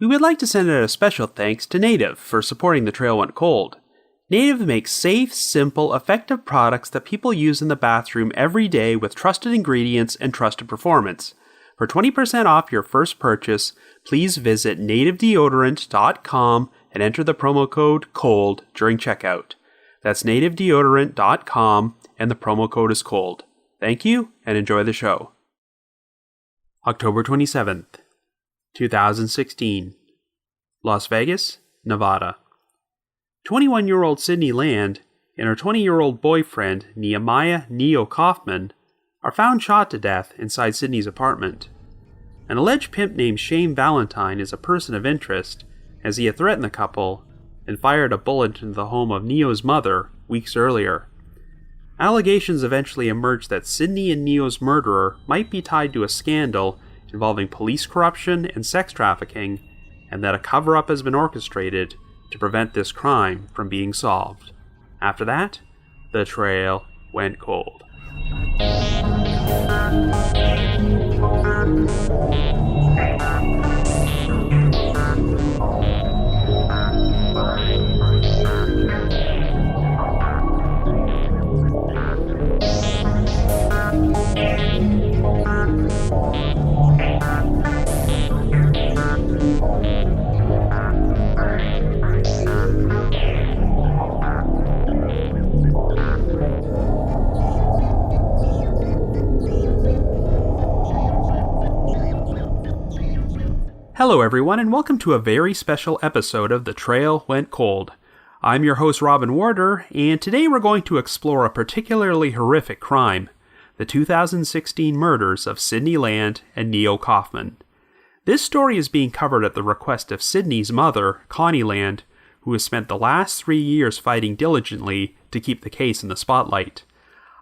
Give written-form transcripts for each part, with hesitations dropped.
We would like to send out a special thanks to Native for supporting The Trail Went Cold. Native makes safe, simple, effective products that people use in the bathroom every day with trusted ingredients and trusted performance. For 20% off your first purchase, please visit nativedeodorant.com and enter the promo code COLD during checkout. That's nativedeodorant.com and the promo code is COLD. Thank you and enjoy the show. October 27th, 2016. Las Vegas, Nevada. 21-year-old Sydney Land and her 20-year-old boyfriend, Nehemiah Kaufmann, are found shot to death inside Sydney's apartment. An alleged pimp named Shane Valentine is a person of interest, as he had threatened the couple and fired a bullet into the home of Neo's mother weeks earlier. Allegations eventually emerged that Sydney and Neo's murderer might be tied to a scandal involving police corruption and sex trafficking, and that a cover-up has been orchestrated to prevent this crime from being solved. After that, the trail went cold. Hello everyone, and welcome to a very special episode of The Trail Went Cold. I'm your host Robin Warder, and today we're going to explore a particularly horrific crime, the 2016 murders of Sydney Land and Neo Kaufmann. This story is being covered at the request of Sydney's mother, Connie Land, who has spent the last 3 years fighting diligently to keep the case in the spotlight.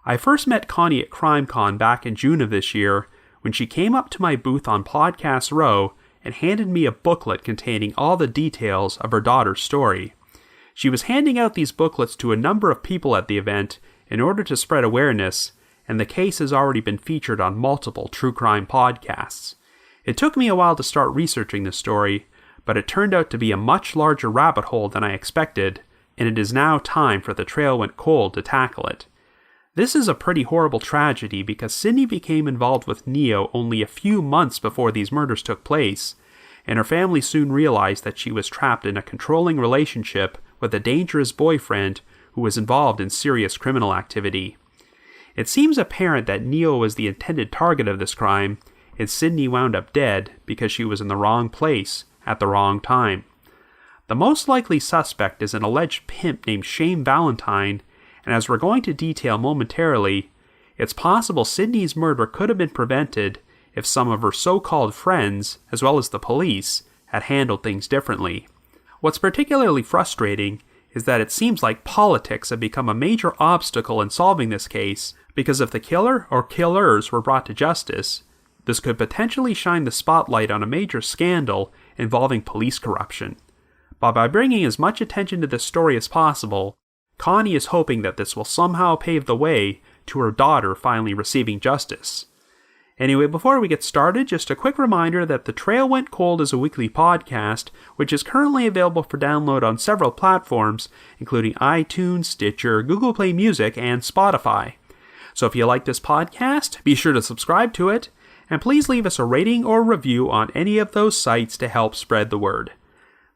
I first met Connie at CrimeCon back in June of this year, when she came up to my booth on Podcast Row and handed me a booklet containing all the details of her daughter's story. She was handing out these booklets to a number of people at the event in order to spread awareness, and the case has already been featured on multiple true crime podcasts. It took me a while to start researching this story, but it turned out to be a much larger rabbit hole than I expected, and it is now time for The Trail Went Cold to tackle it. This is a pretty horrible tragedy because Sydney became involved with Neo only a few months before these murders took place, and her family soon realized that she was trapped in a controlling relationship with a dangerous boyfriend who was involved in serious criminal activity. It seems apparent that Neo was the intended target of this crime, and Sydney wound up dead because she was in the wrong place at the wrong time. The most likely suspect is an alleged pimp named Shane Valentine, and as we're going to detail momentarily, it's possible Sydney's murder could have been prevented if some of her so-called friends, as well as the police, had handled things differently. What's particularly frustrating is that it seems like politics have become a major obstacle in solving this case, because if the killer or killers were brought to justice, this could potentially shine the spotlight on a major scandal involving police corruption. But by bringing as much attention to this story as possible, Connie is hoping that this will somehow pave the way to her daughter finally receiving justice. Anyway, before we get started, just a quick reminder that The Trail Went Cold is a weekly podcast, which is currently available for download on several platforms, including iTunes, Stitcher, Google Play Music, and Spotify. So if you like this podcast, be sure to subscribe to it, and please leave us a rating or review on any of those sites to help spread the word.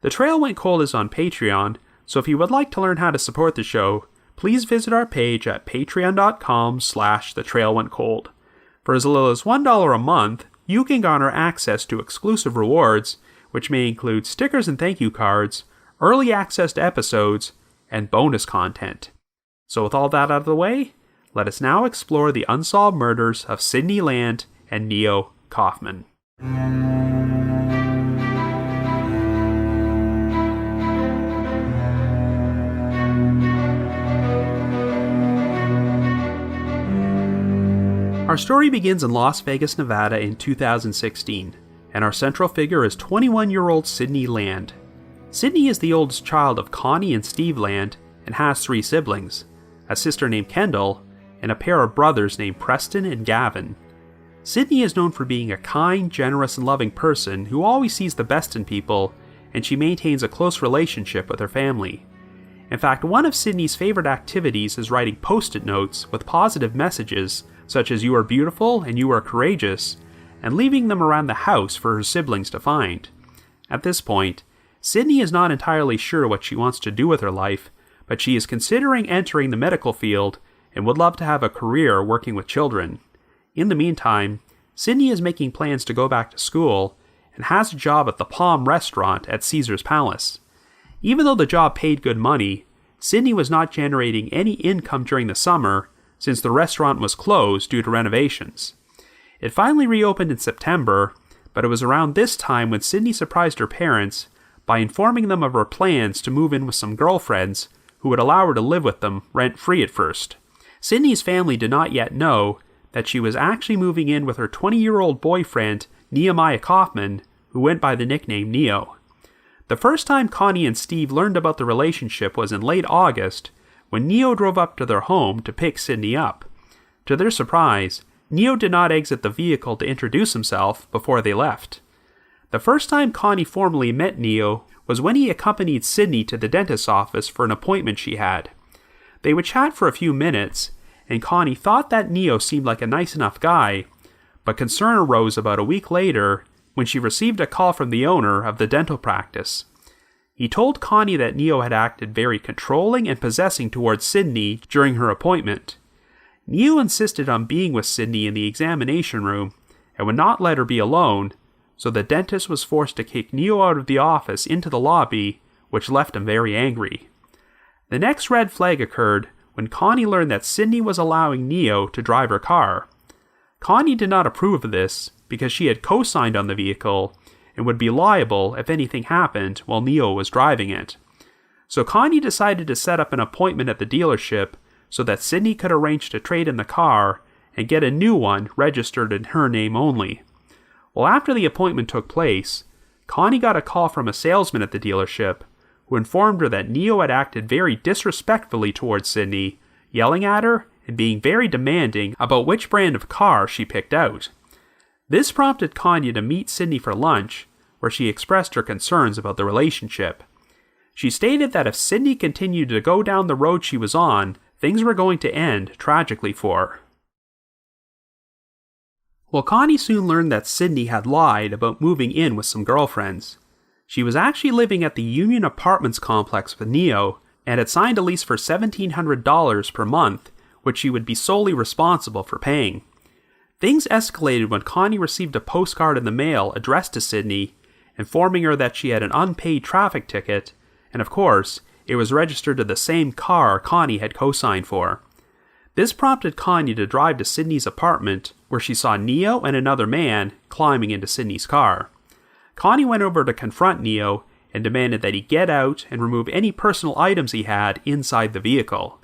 The Trail Went Cold is on Patreon, so if you would like to learn how to support the show, please visit our page at patreon.com/thetrailwentcold. For as little as $1 a month, you can garner access to exclusive rewards, which may include stickers and thank you cards, early access to episodes, and bonus content. So with all that out of the way, let us now explore the unsolved murders of Sydney Land and Neo Kaufmann. Our story begins in Las Vegas, Nevada in 2016, and our central figure is 21-year-old Sydney Land. Sydney is the oldest child of Connie and Steve Land and has 3 siblings, a sister named Kendall, and a pair of brothers named Preston and Gavin. Sydney is known for being a kind, generous, and loving person who always sees the best in people, and she maintains a close relationship with her family. In fact, one of Sydney's favorite activities is writing post-it notes with positive messages, such as "You are beautiful" and "You are courageous," and leaving them around the house for her siblings to find. At this point, Sydney is not entirely sure what she wants to do with her life, but she is considering entering the medical field and would love to have a career working with children. In the meantime, Sydney is making plans to go back to school and has a job at the Palm restaurant at Caesar's Palace. Even though the job paid good money, Sydney was not generating any income during the summer since the restaurant was closed due to renovations. It finally reopened in September, but it was around this time when Sydney surprised her parents by informing them of her plans to move in with some girlfriends who would allow her to live with them rent-free at first. Sydney's family did not yet know that she was actually moving in with her 20-year-old boyfriend, Nehemiah Kaufmann, who went by the nickname Neo. The first time Connie and Steve learned about the relationship was in late August, when Neo drove up to their home to pick Sydney up. To their surprise, Neo did not exit the vehicle to introduce himself before they left. The first time Connie formally met Neo was when he accompanied Sydney to the dentist's office for an appointment she had. They would chat for a few minutes, and Connie thought that Neo seemed like a nice enough guy, but concern arose about a week later when she received a call from the owner of the dental practice. He told Connie that Neo had acted very controlling and possessing towards Sydney during her appointment. Neo insisted on being with Sydney in the examination room and would not let her be alone, so the dentist was forced to kick Neo out of the office into the lobby, which left him very angry. The next red flag occurred when Connie learned that Sydney was allowing Neo to drive her car. Connie did not approve of this because she had co-signed on the vehicle and would be liable if anything happened while Neo was driving it. So Connie decided to set up an appointment at the dealership so that Sydney could arrange to trade in the car and get a new one registered in her name only. Well, after the appointment took place, Connie got a call from a salesman at the dealership who informed her that Neo had acted very disrespectfully towards Sydney, yelling at her and being very demanding about which brand of car she picked out. This prompted Connie to meet Sydney for lunch, where she expressed her concerns about the relationship. She stated that if Sydney continued to go down the road she was on, things were going to end tragically for her. Well, Connie soon learned that Sydney had lied about moving in with some girlfriends. She was actually living at the Union Apartments complex with Neo and had signed a lease for $1,700 per month, which she would be solely responsible for paying. Things escalated when Connie received a postcard in the mail addressed to Sydney, informing her that she had an unpaid traffic ticket, and of course, it was registered to the same car Connie had co-signed for. This prompted Connie to drive to Sydney's apartment, where she saw Neo and another man climbing into Sydney's car. Connie went over to confront Neo and demanded that he get out and remove any personal items he had inside the vehicle.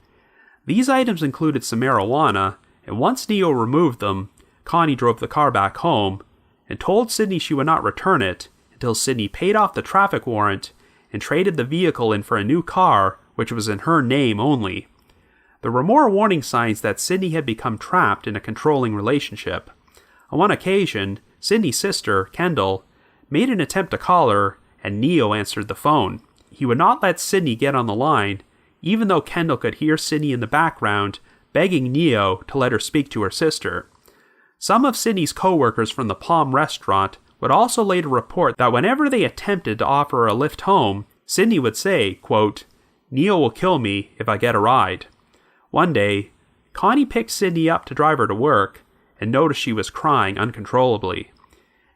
These items included some marijuana, and once Neo removed them, Connie drove the car back home and told Sydney she would not return it until Sydney paid off the traffic warrant and traded the vehicle in for a new car, which was in her name only. There were more warning signs that Sydney had become trapped in a controlling relationship. On one occasion, Sydney's sister, Kendall, made an attempt to call her, and Neo answered the phone. He would not let Sydney get on the line, even though Kendall could hear Sydney in the background begging Neo to let her speak to her sister. Some of Sydney's co-workers from the Palm restaurant would also later report that whenever they attempted to offer her a lift home, Sydney would say, quote, "Neo will kill me if I get a ride." One day, Connie picked Sydney up to drive her to work and noticed she was crying uncontrollably.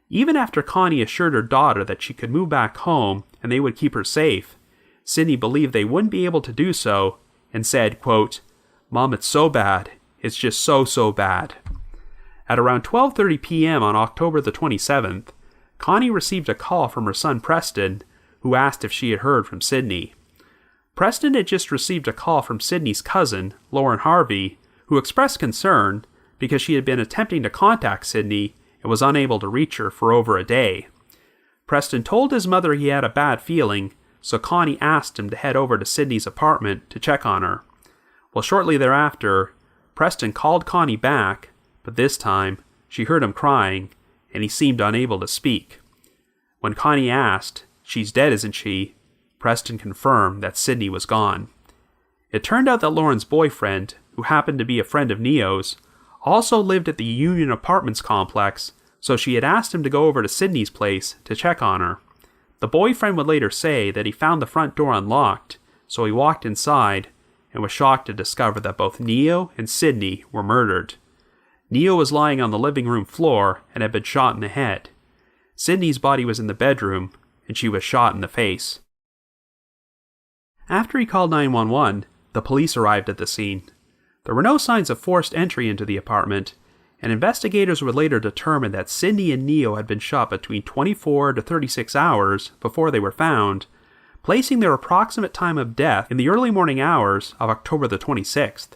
Even after Connie assured her daughter that she could move back home and they would keep her safe, Sydney believed they wouldn't be able to do so and said, quote, "Mom, it's so bad. It's just so bad." At around 12:30 p.m. on October the 27th, Connie received a call from her son Preston, who asked if she had heard from Sydney. Preston had just received a call from Sydney's cousin, Lauren Harvey, who expressed concern because she had been attempting to contact Sydney and was unable to reach her for over a day. Preston told his mother he had a bad feeling, so Connie asked him to head over to Sydney's apartment to check on her. Well, shortly thereafter, Preston called Connie back, but this time, she heard him crying, and he seemed unable to speak. When Connie asked, "She's dead, isn't she?" Preston confirmed that Sydney was gone. It turned out that Lauren's boyfriend, who happened to be a friend of Neo's, also lived at the Union Apartments complex, so she had asked him to go over to Sydney's place to check on her. The boyfriend would later say that he found the front door unlocked, so he walked inside and was shocked to discover that both Neo and Sydney were murdered. Neo was lying on the living room floor and had been shot in the head. Sydney's body was in the bedroom, and she was shot in the face. After he called 911, the police arrived at the scene. There were no signs of forced entry into the apartment, and investigators would later determine that Sydney and Neo had been shot between 24 to 36 hours before they were found, placing their approximate time of death in the early morning hours of October the 26th.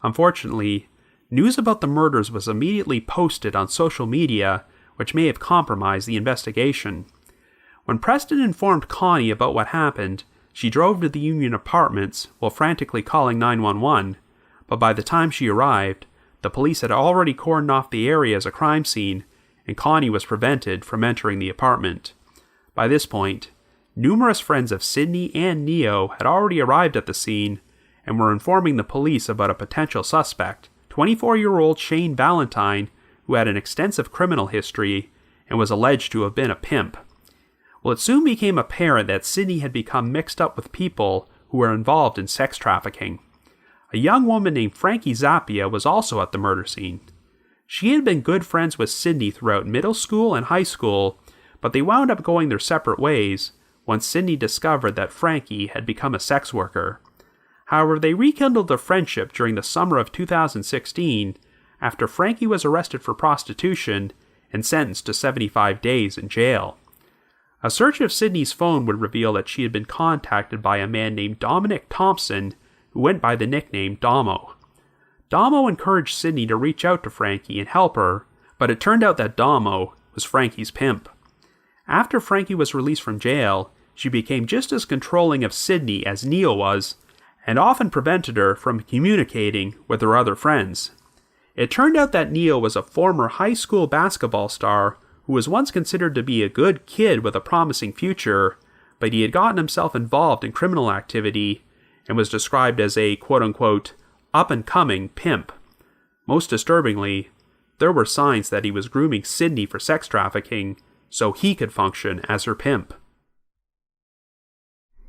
Unfortunately, news about the murders was immediately posted on social media, which may have compromised the investigation. When Preston informed Connie about what happened, she drove to the Union Apartments while frantically calling 911, but by the time she arrived, the police had already cordoned off the area as a crime scene, and Connie was prevented from entering the apartment. By this point, numerous friends of Sydney and Neo had already arrived at the scene and were informing the police about a potential suspect, 24-year-old Shane Valentine, who had an extensive criminal history and was alleged to have been a pimp. Well, it soon became apparent that Sydney had become mixed up with people who were involved in sex trafficking. A young woman named Frankie Zappia was also at the murder scene. She had been good friends with Sydney throughout middle school and high school, but they wound up going their separate ways once Sydney discovered that Frankie had become a sex worker. However, they rekindled their friendship during the summer of 2016 after Frankie was arrested for prostitution and sentenced to 75 days in jail. A search of Sydney's phone would reveal that she had been contacted by a man named Dominic Thompson, who went by the nickname Damo. Damo encouraged Sydney to reach out to Frankie and help her, but it turned out that Damo was Frankie's pimp. After Frankie was released from jail, she became just as controlling of Sydney as Neo was, and often prevented her from communicating with her other friends. It turned out that Neo was a former high school basketball star who was once considered to be a good kid with a promising future, but he had gotten himself involved in criminal activity and was described as a quote-unquote up-and-coming pimp. Most disturbingly, there were signs that he was grooming Sydney for sex trafficking so he could function as her pimp.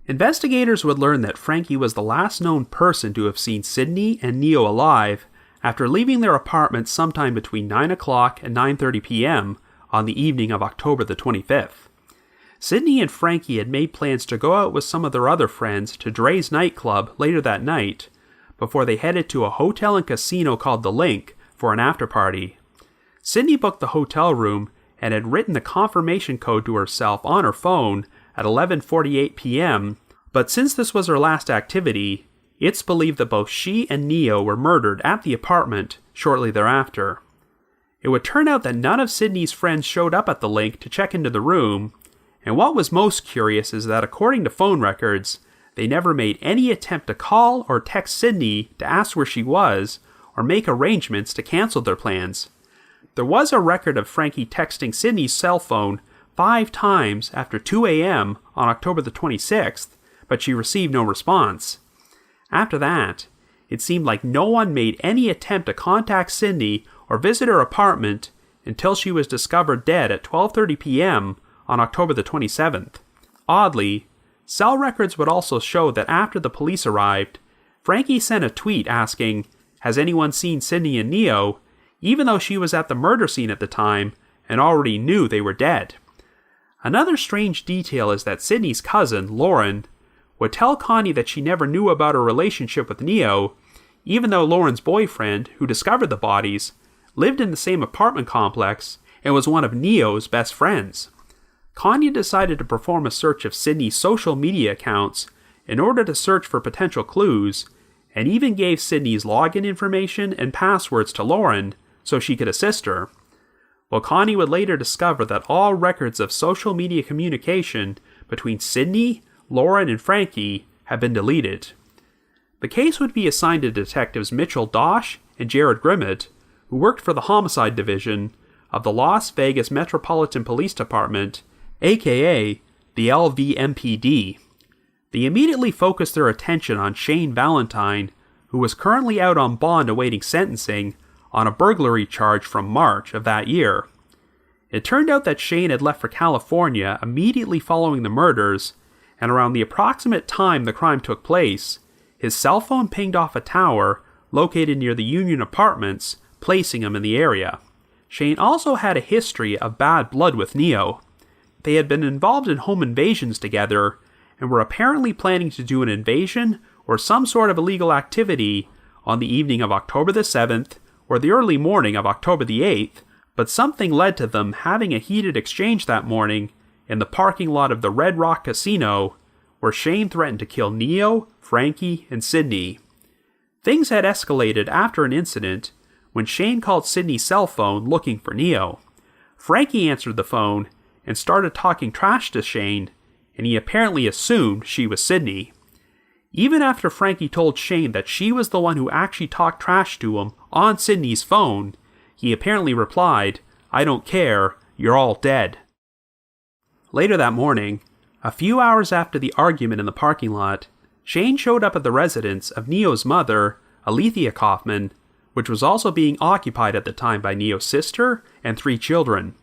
Investigators would learn that Frankie was the last known person to have seen Sydney and Neo alive after leaving their apartment sometime between 9 o'clock and 9:30 p.m. on the evening of October the 25th. Sydney and Frankie had made plans to go out with some of their other friends to Dre's nightclub later that night, before they headed to a hotel and casino called The Link for an after-party. Sydney booked the hotel room and had written the confirmation code to herself on her phone at 11:48 p.m., but since this was her last activity, it's believed that both she and Neo were murdered at the apartment shortly thereafter. It would turn out that none of Sydney's friends showed up at the Link to check into the room, and what was most curious is that according to phone records, they never made any attempt to call or text Sydney to ask where she was or make arrangements to cancel their plans. There was a record of Frankie texting Sydney's cell phone 5 times after 2 a.m. on October the 26th, but she received no response. After that, it seemed like no one made any attempt to contact Sydney or visit her apartment until she was discovered dead at 12:30 p.m. on October the 27th. Oddly, cell records would also show that after the police arrived, Frankie sent a tweet asking, "Has anyone seen Sydney and Neo?" even though she was at the murder scene at the time and already knew they were dead. Another strange detail is that Sydney's cousin, Lauren, would tell Connie that she never knew about her relationship with Neo, even though Lauren's boyfriend, who discovered the bodies, lived in the same apartment complex and was one of Neo's best friends. Connie decided to perform a search of Sydney's social media accounts in order to search for potential clues, and even gave Sydney's login information and passwords to Lauren so she could assist her. Well, Connie would later discover that all records of social media communication between Sydney, Lauren, and Frankie had been deleted. The case would be assigned to detectives Mitchell Dosh and Jared Grimmett, who worked for the Homicide Division, of the Las Vegas Metropolitan Police Department, aka the LVMPD. They immediately focused their attention on Shane Valentine, who was currently out on bond awaiting sentencing on a burglary charge from March of that year. It turned out that Shane had left for California immediately following the murders, and around the approximate time the crime took place, his cell phone pinged off a tower located near the Union Apartments, placing him in the area. Shane also had a history of bad blood with Neo. They had been involved in home invasions together, and were apparently planning to do an invasion or some sort of illegal activity on the evening of October the 7th or the early morning of October the 8th, but something led to them having a heated exchange that morning in the parking lot of the Red Rock Casino, where Shane threatened to kill Neo, Frankie, and Sydney. Things had escalated after an incident when Shane called Sydney's cell phone looking for Neo. Frankie answered the phone and started talking trash to Shane, and he apparently assumed she was Sydney. Even after Frankie told Shane that she was the one who actually talked trash to him on Sydney's phone, he apparently replied, "I don't care, you're all dead." Later that morning, a few hours after the argument in the parking lot, Shane showed up at the residence of Neo's mother, Alethea Kaufmann, which was also being occupied at the time by Neo's sister and 3 children.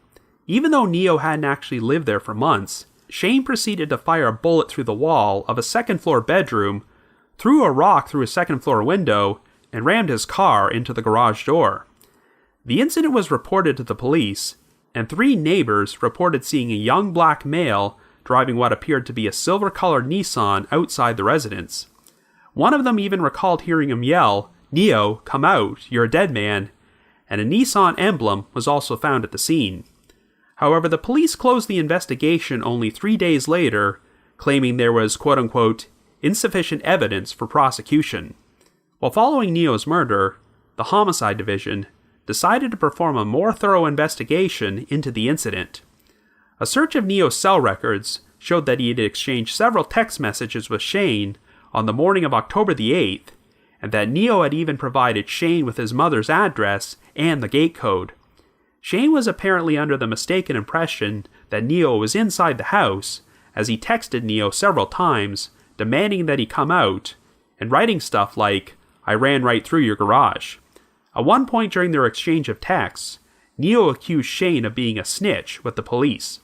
Even though Neo hadn't actually lived there for months, Shane proceeded to fire a bullet through the wall of a second-floor bedroom, threw a rock through a second-floor window, and rammed his car into the garage door. The incident was reported to the police, and 3 neighbors reported seeing a young black male driving what appeared to be a silver-colored Nissan outside the residence. One of them even recalled hearing him yell, "Neo, come out, you're a dead man," and a Nissan emblem was also found at the scene. However, the police closed the investigation only 3 days later, claiming there was quote-unquote insufficient evidence for prosecution. While following Neo's murder, the Homicide Division decided to perform a more thorough investigation into the incident. A search of Neo's cell records showed that he had exchanged several text messages with Shane on the morning of October the 8th, and that Neo had even provided Shane with his mother's address and the gate code. Shane was apparently under the mistaken impression that Neo was inside the house, as he texted Neo several times, demanding that he come out, and writing stuff like, "I ran right through your garage." At one point during their exchange of texts, Neo accused Shane of being a snitch with the police.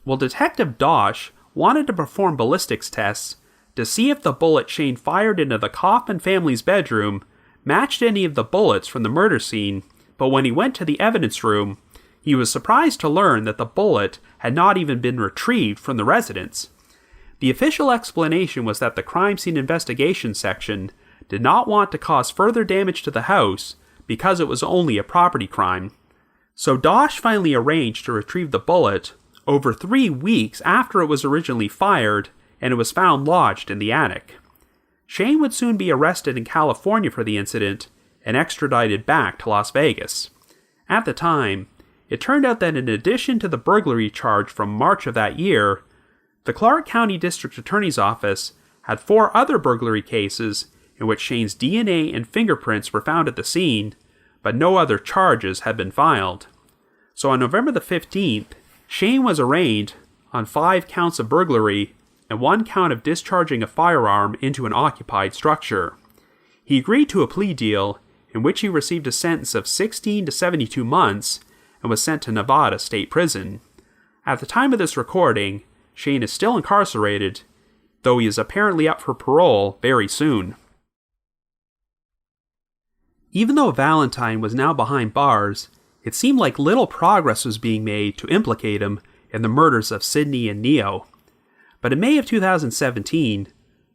Well, Detective Dosh wanted to perform ballistics tests to see if the bullet Shane fired into the Kaufmann family's bedroom matched any of the bullets from the murder scene, but when he went to the evidence room, he was surprised to learn that the bullet had not even been retrieved from the residence. The official explanation was that the crime scene investigation section did not want to cause further damage to the house because it was only a property crime. So Dosh finally arranged to retrieve the bullet over 3 weeks after it was originally fired, and it was found lodged in the attic. Shane would soon be arrested in California for the incident and extradited back to Las Vegas. At the time, it turned out that in addition to the burglary charge from March of that year, the Clark County District Attorney's Office had 4 other burglary cases in which Shane's DNA and fingerprints were found at the scene, but no other charges had been filed. So on November the 15th, Shane was arraigned on 5 counts of burglary and 1 count of discharging a firearm into an occupied structure. He agreed to a plea deal in which he received a sentence of 16 to 72 months and was sent to Nevada State Prison. At the time of this recording, Shane is still incarcerated, though he is apparently up for parole very soon. Even though Valentine was now behind bars, it seemed like little progress was being made to implicate him in the murders of Sydney and Neo. But in May of 2017,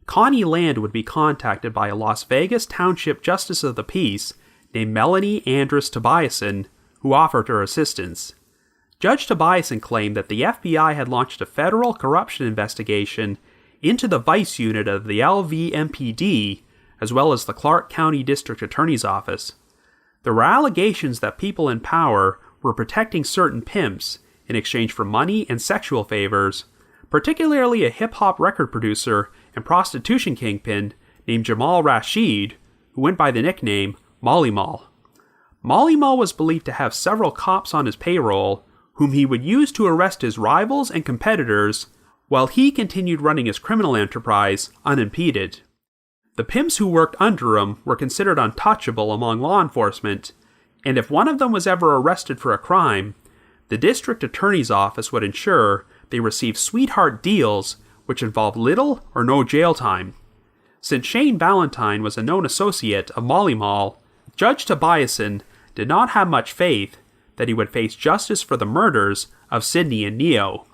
Connie Land would be contacted by a Las Vegas Township Justice of the Peace named Melanie Andrus Tobiasen, who offered her assistance. Judge Tobiasen claimed that the FBI had launched a federal corruption investigation into the vice unit of the LVMPD, as well as the Clark County District Attorney's Office. There were allegations that people in power were protecting certain pimps in exchange for money and sexual favors, particularly a hip-hop record producer and prostitution kingpin named Jamal Rashid, who went by the nickname Molly Mall. Molly Mall was believed to have several cops on his payroll, whom he would use to arrest his rivals and competitors, while he continued running his criminal enterprise unimpeded. The pimps who worked under him were considered untouchable among law enforcement, and if one of them was ever arrested for a crime, the district attorney's office would ensure they received sweetheart deals which involved little or no jail time. Since Shane Valentine was a known associate of Molly Mall, Judge Tobiasen did not have much faith that he would face justice for the murders of Sydney and Neo.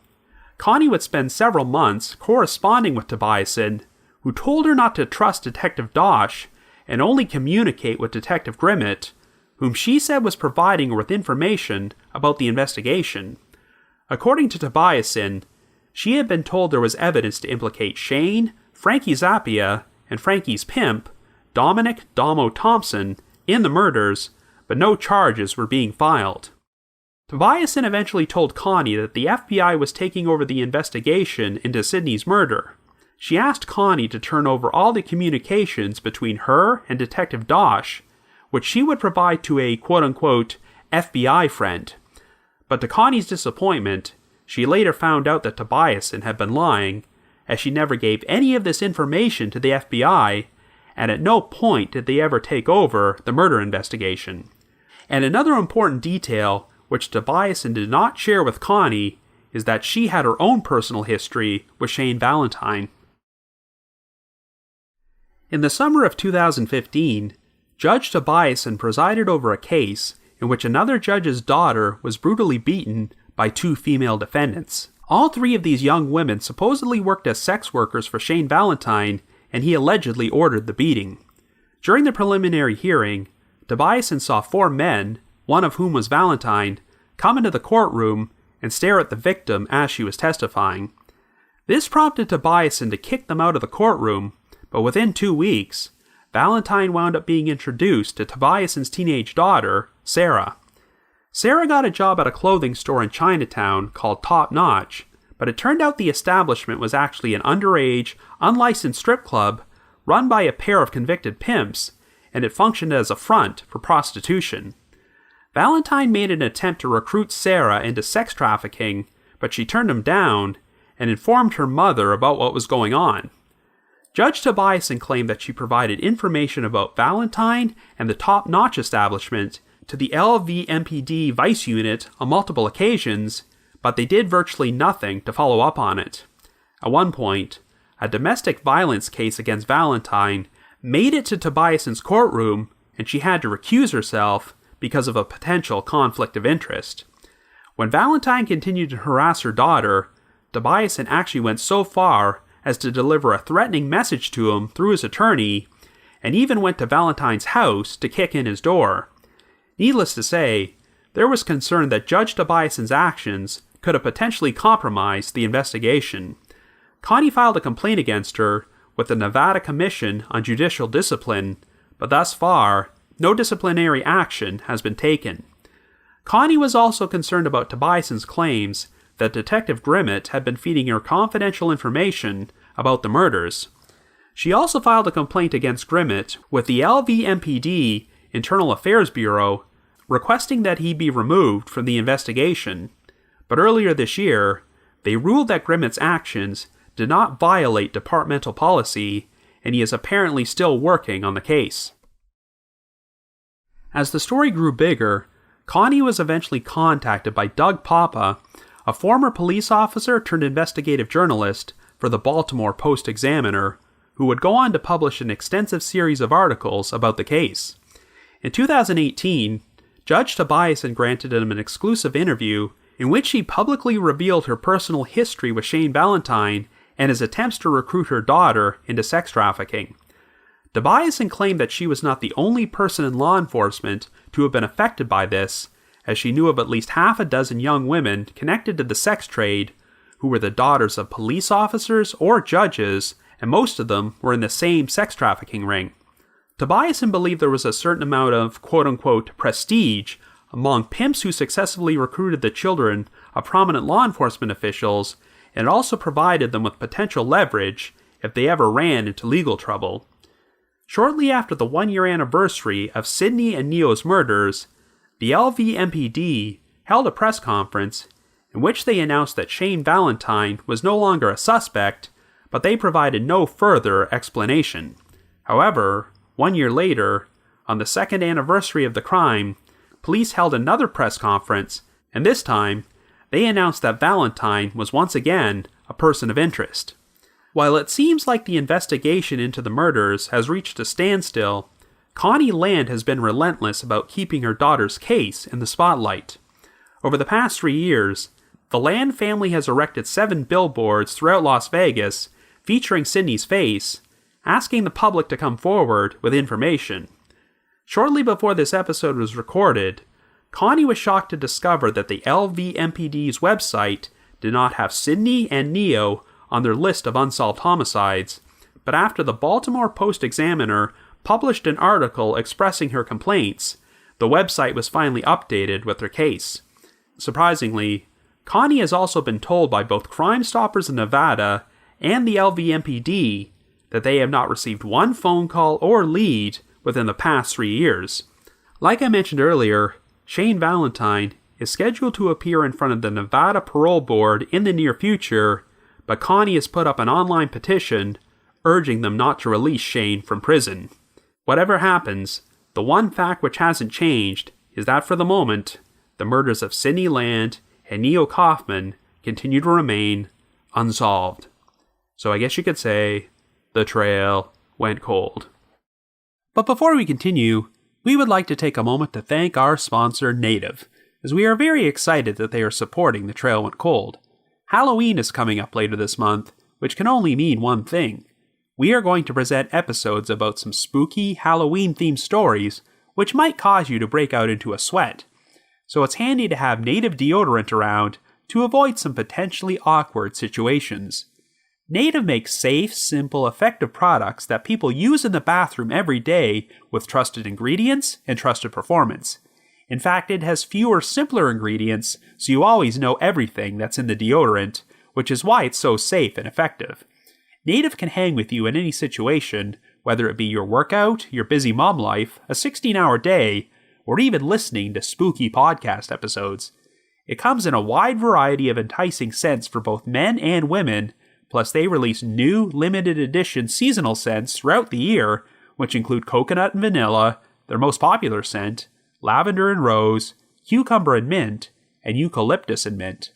Connie would spend several months corresponding with Tobiasen, who told her not to trust Detective Dosh and only communicate with Detective Grimmett, whom she said was providing her with information about the investigation. According to Tobiasen, she had been told there was evidence to implicate Shane, Frankie Zappia, and Frankie's pimp, Dominic Domo Thompson, in the murders, but no charges were being filed. Tobiasen eventually told Connie that the FBI was taking over the investigation into Sydney's murder. She asked Connie to turn over all the communications between her and Detective Dosh, which she would provide to a quote-unquote FBI friend. But to Connie's disappointment, she later found out that Tobiasen had been lying, as she never gave any of this information to the FBI, and at no point did they ever take over the murder investigation. And another important detail which Tobiasen did not share with Connie is that she had her own personal history with Shane Valentine. In the summer of 2015, Judge Tobiasen presided over a case in which another judge's daughter was brutally beaten by two female defendants. All three of these young women supposedly worked as sex workers for Shane Valentine, and he allegedly ordered the beating. During the preliminary hearing, Tobiasen saw four men, one of whom was Valentine, come into the courtroom and stare at the victim as she was testifying. This prompted Tobiasen to kick them out of the courtroom, but within 2 weeks, Valentine wound up being introduced to Tobiasen's teenage daughter, Sarah. Sarah got a job at a clothing store in Chinatown called Top Notch, but it turned out the establishment was actually an underage, unlicensed strip club run by a pair of convicted pimps, and it functioned as a front for prostitution. Valentine made an attempt to recruit Sarah into sex trafficking, but she turned him down and informed her mother about what was going on. Judge Tobiasen claimed that she provided information about Valentine and the Top Notch establishment to the LVMPD Vice Unit on multiple occasions, but they did virtually nothing to follow up on it. At one point, a domestic violence case against Valentine made it to Tobiasen's courtroom, and she had to recuse herself because of a potential conflict of interest. When Valentine continued to harass her daughter, Tobiasen actually went so far as to deliver a threatening message to him through his attorney, and even went to Valentine's house to kick in his door. Needless to say, there was concern that Judge Tobiasen's actions could have potentially compromised the investigation. Connie filed a complaint against her with the Nevada Commission on Judicial Discipline, but thus far, no disciplinary action has been taken. Connie was also concerned about Tobiasen's claims that Detective Grimmett had been feeding her confidential information about the murders. She also filed a complaint against Grimmett with the LVMPD Internal Affairs Bureau, requesting that he be removed from the investigation. But earlier this year, they ruled that Grimmett's actions did not violate departmental policy, and he is apparently still working on the case. As the story grew bigger, Connie was eventually contacted by Doug Papa, a former police officer turned investigative journalist for the Baltimore Post-Examiner, who would go on to publish an extensive series of articles about the case. In 2018, Judge Tobiasen granted him an exclusive interview in which she publicly revealed her personal history with Shane Valentine and his attempts to recruit her daughter into sex trafficking. Tobiasen claimed that she was not the only person in law enforcement to have been affected by this, as she knew of at least half a dozen young women connected to the sex trade who were the daughters of police officers or judges, and most of them were in the same sex trafficking ring. Tobiasen believed there was a certain amount of quote-unquote prestige among pimps who successfully recruited the children of prominent law enforcement officials, and it also provided them with potential leverage if they ever ran into legal trouble. Shortly after the 1-year anniversary of Sydney and Neo's murders, The LVMPD held a press conference in which they announced that Shane Valentine was no longer a suspect, but they provided no further explanation. However, 1 year later, on the second anniversary of the crime, police held another press conference, and this time, they announced that Valentine was once again a person of interest. While it seems like the investigation into the murders has reached a standstill, Connie Land has been relentless about keeping her daughter's case in the spotlight. Over the past 3 years, the Land family has erected 7 billboards throughout Las Vegas featuring Sydney's face, asking the public to come forward with information. Shortly before this episode was recorded, Connie was shocked to discover that the LVMPD's website did not have Sydney and Neo on their list of unsolved homicides, but after the Baltimore Post-Examiner published an article expressing her complaints, the website was finally updated with her case. Surprisingly, Connie has also been told by both Crime Stoppers in Nevada and the LVMPD that they have not received one phone call or lead within the past 3 years. Like I mentioned earlier, Shane Valentine is scheduled to appear in front of the Nevada Parole Board in the near future, but Connie has put up an online petition urging them not to release Shane from prison. Whatever happens, the one fact which hasn't changed is that for the moment, the murders of Sydney Land and Neo Kaufmann continue to remain unsolved. So I guess you could say, the trail went cold. But before we continue, we would like to take a moment to thank our sponsor, Native, as we are very excited that they are supporting The Trail Went Cold. Halloween is coming up later this month, which can only mean one thing. We are going to present episodes about some spooky Halloween-themed stories, which might cause you to break out into a sweat. So it's handy to have Native deodorant around to avoid some potentially awkward situations. Native makes safe, simple, effective products that people use in the bathroom every day with trusted ingredients and trusted performance. In fact, it has fewer, simpler ingredients, so you always know everything that's in the deodorant, which is why it's so safe and effective. Native can hang with you in any situation, whether it be your workout, your busy mom life, a 16-hour day, or even listening to spooky podcast episodes. It comes in a wide variety of enticing scents for both men and women, plus they release new limited edition seasonal scents throughout the year, which include coconut and vanilla, their most popular scent, lavender and rose, cucumber and mint, and eucalyptus and mint.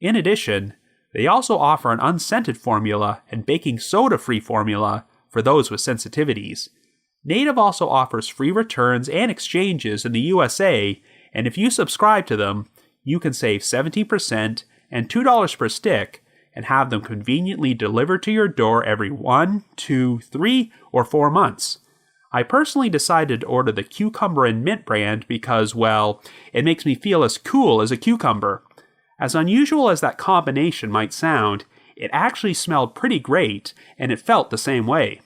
In addition, they also offer an unscented formula and baking soda-free formula for those with sensitivities. Native also offers free returns and exchanges in the USA, and if you subscribe to them, you can save 70% and $2 per stick and have them conveniently delivered to your door every 1, 2, 3, or 4 months. I personally decided to order the cucumber and mint brand because, well, it makes me feel as cool as a cucumber. As unusual as that combination might sound, it actually smelled pretty great, and it felt the same way.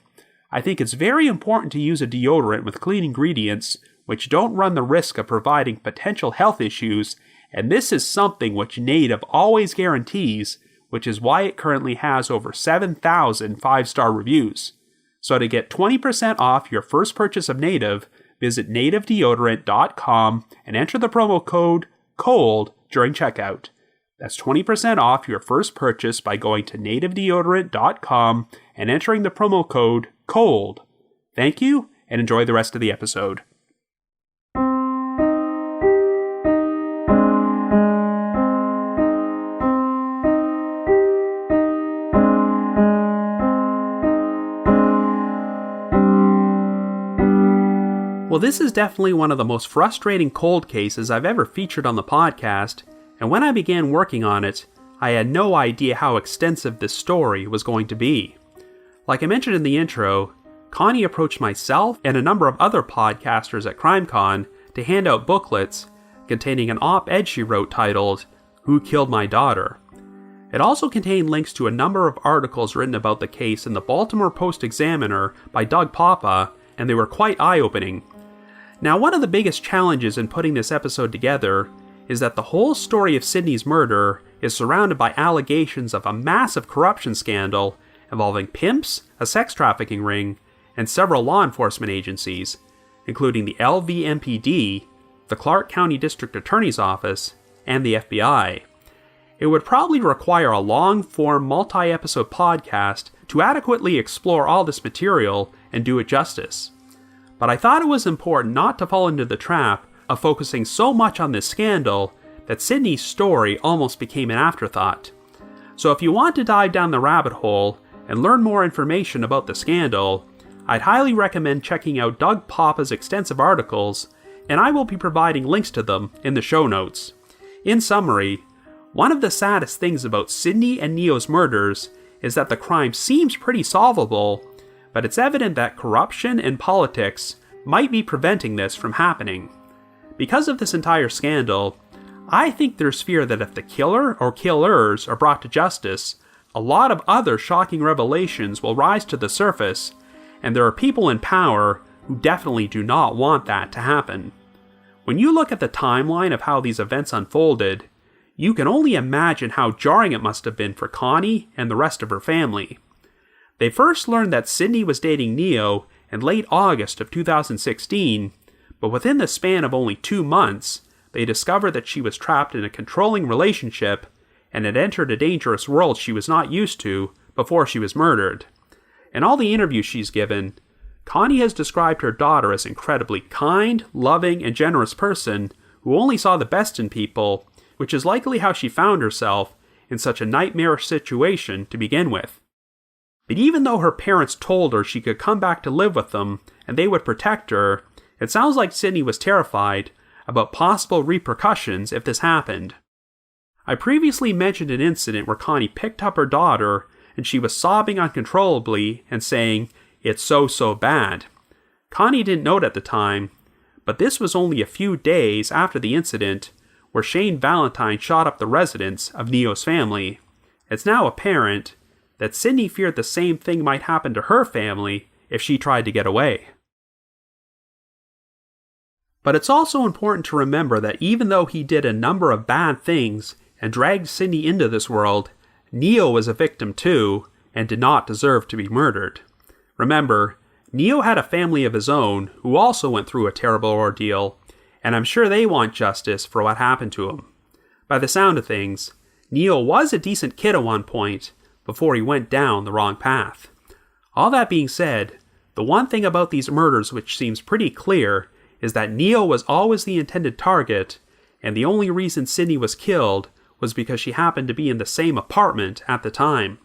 I think it's very important to use a deodorant with clean ingredients which don't run the risk of providing potential health issues, and this is something which Native always guarantees, which is why it currently has over 7,000 5-star reviews. So to get 20% off your first purchase of Native, visit nativedeodorant.com and enter the promo code COLD during checkout. That's 20% off your first purchase by going to nativedeodorant.com and entering the promo code COLD. Thank you, and enjoy the rest of the episode. Well, this is definitely one of the most frustrating cold cases I've ever featured on the podcast, and when I began working on it, I had no idea how extensive this story was going to be. Like I mentioned in the intro, Connie approached myself and a number of other podcasters at CrimeCon to hand out booklets containing an op-ed she wrote titled, "Who Killed My Daughter?" It also contained links to a number of articles written about the case in the Baltimore Post-Examiner by Doug Papa, and they were quite eye-opening. Now, one of the biggest challenges in putting this episode together is that the whole story of Sydney's murder is surrounded by allegations of a massive corruption scandal involving pimps, a sex trafficking ring, and several law enforcement agencies, including the LVMPD, the Clark County District Attorney's Office, and the FBI. It would probably require a long-form, multi-episode podcast to adequately explore all this material and do it justice. But I thought it was important not to fall into the trap of focusing so much on this scandal that Sydney's story almost became an afterthought. So if you want to dive down the rabbit hole and learn more information about the scandal, I'd highly recommend checking out Doug Papa's extensive articles, and I will be providing links to them in the show notes. In summary, one of the saddest things about Sydney and Neo's murders is that the crime seems pretty solvable, but it's evident that corruption and politics might be preventing this from happening. Because of this entire scandal, I think there's fear that if the killer or killers are brought to justice, a lot of other shocking revelations will rise to the surface, and there are people in power who definitely do not want that to happen. When you look at the timeline of how these events unfolded, you can only imagine how jarring it must have been for Connie and the rest of her family. They first learned that Sydney was dating Neo in late August of 2016, but within the span of only 2 months, they discovered that she was trapped in a controlling relationship and had entered a dangerous world she was not used to before she was murdered. In all the interviews she's given, Connie has described her daughter as an incredibly kind, loving, and generous person who only saw the best in people, which is likely how she found herself in such a nightmarish situation to begin with. But even though her parents told her she could come back to live with them and they would protect her, it sounds like Sydney was terrified about possible repercussions if this happened. I previously mentioned an incident where Connie picked up her daughter and she was sobbing uncontrollably and saying, "It's so bad." Connie didn't know it at the time, but this was only a few days after the incident where Shane Valentine shot up the residence of Neo's family. It's now apparent that Sydney feared the same thing might happen to her family if she tried to get away. But it's also important to remember that even though he did a number of bad things and dragged Sydney into this world, Neo was a victim too and did not deserve to be murdered. Remember, Neo had a family of his own who also went through a terrible ordeal, and I'm sure they want justice for what happened to him. By the sound of things, Neo was a decent kid at one point before he went down the wrong path. All that being said, the one thing about these murders which seems pretty clear is that Neo was always the intended target, and the only reason Sydney was killed was because she happened to be in the same apartment at the time.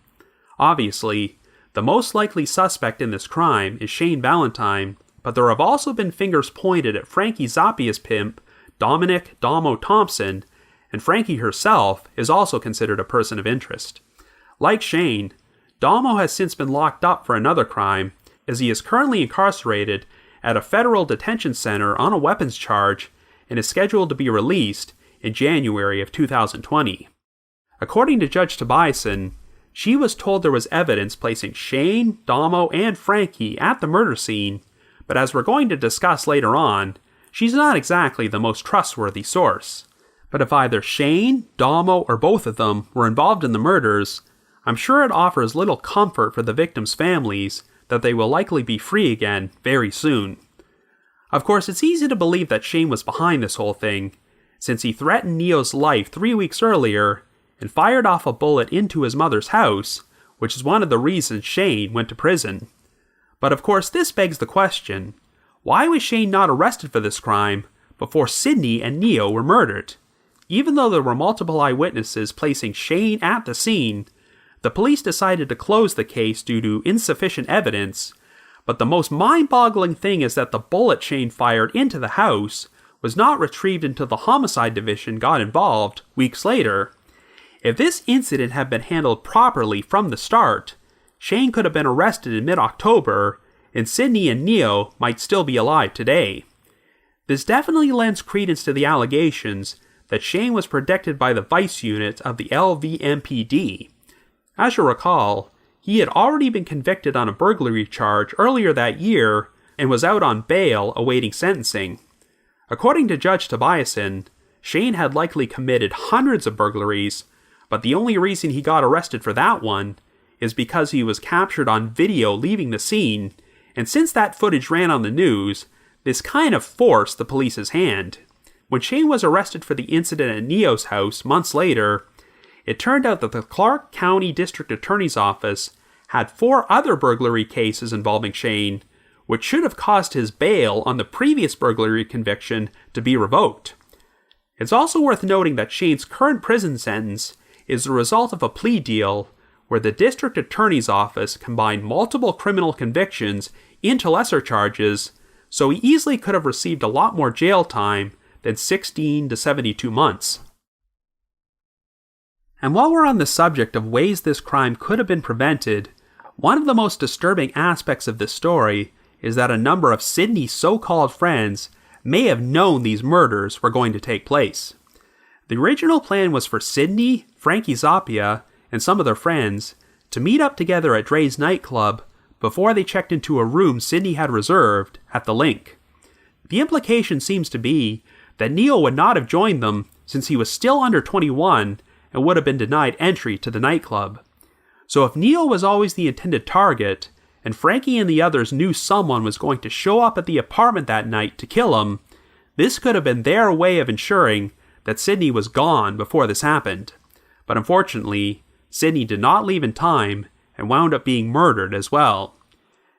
Obviously, the most likely suspect in this crime is Shane Valentine, but there have also been fingers pointed at Frankie Zappia's pimp, Dominic Damo Thompson, and Frankie herself is also considered a person of interest. Like Shane, Damo has since been locked up for another crime, as he is currently incarcerated at a federal detention center on a weapons charge and is scheduled to be released in January of 2020. According to Judge Tobiasen, she was told there was evidence placing Shane, Damo, and Frankie at the murder scene, but as we're going to discuss later on, she's not exactly the most trustworthy source. But if either Shane, Damo, or both of them were involved in the murders, I'm sure it offers little comfort for the victims' families that they will likely be free again very soon. Of course, it's easy to believe that Shane was behind this whole thing, since he threatened Neo's life 3 weeks earlier and fired off a bullet into his mother's house, which is one of the reasons Shane went to prison. But of course, this begs the question, why was Shane not arrested for this crime before Sydney and Neo were murdered? Even though there were multiple eyewitnesses placing Shane at the scene, the police decided to close the case due to insufficient evidence, but the most mind-boggling thing is that the bullet Shane fired into the house was not retrieved until the homicide division got involved weeks later. If this incident had been handled properly from the start, Shane could have been arrested in mid-October, and Sydney and Neo might still be alive today. This definitely lends credence to the allegations that Shane was protected by the vice unit of the LVMPD. As you'll recall, he had already been convicted on a burglary charge earlier that year and was out on bail awaiting sentencing. According to Judge Tobiasen, Shane had likely committed hundreds of burglaries, but the only reason he got arrested for that one is because he was captured on video leaving the scene, and since that footage ran on the news, this kind of forced the police's hand. When Shane was arrested for the incident at Neo's house months later, it turned out that the Clark County District Attorney's Office had 4 other burglary cases involving Shane, which should have caused his bail on the previous burglary conviction to be revoked. It's also worth noting that Shane's current prison sentence is the result of a plea deal where the District Attorney's Office combined multiple criminal convictions into lesser charges, so he easily could have received a lot more jail time than 16 to 72 months. And while we're on the subject of ways this crime could have been prevented, one of the most disturbing aspects of this story is that a number of Sidney's so-called friends may have known these murders were going to take place. The original plan was for Sidney, Frankie Zappia, and some of their friends to meet up together at Dre's nightclub before they checked into a room Sidney had reserved at the Link. The implication seems to be that Neo would not have joined them since he was still under 21 and would have been denied entry to the nightclub. So if Neo was always the intended target, and Frankie and the others knew someone was going to show up at the apartment that night to kill him, this could have been their way of ensuring that Sidney was gone before this happened. But unfortunately, Sidney did not leave in time and wound up being murdered as well.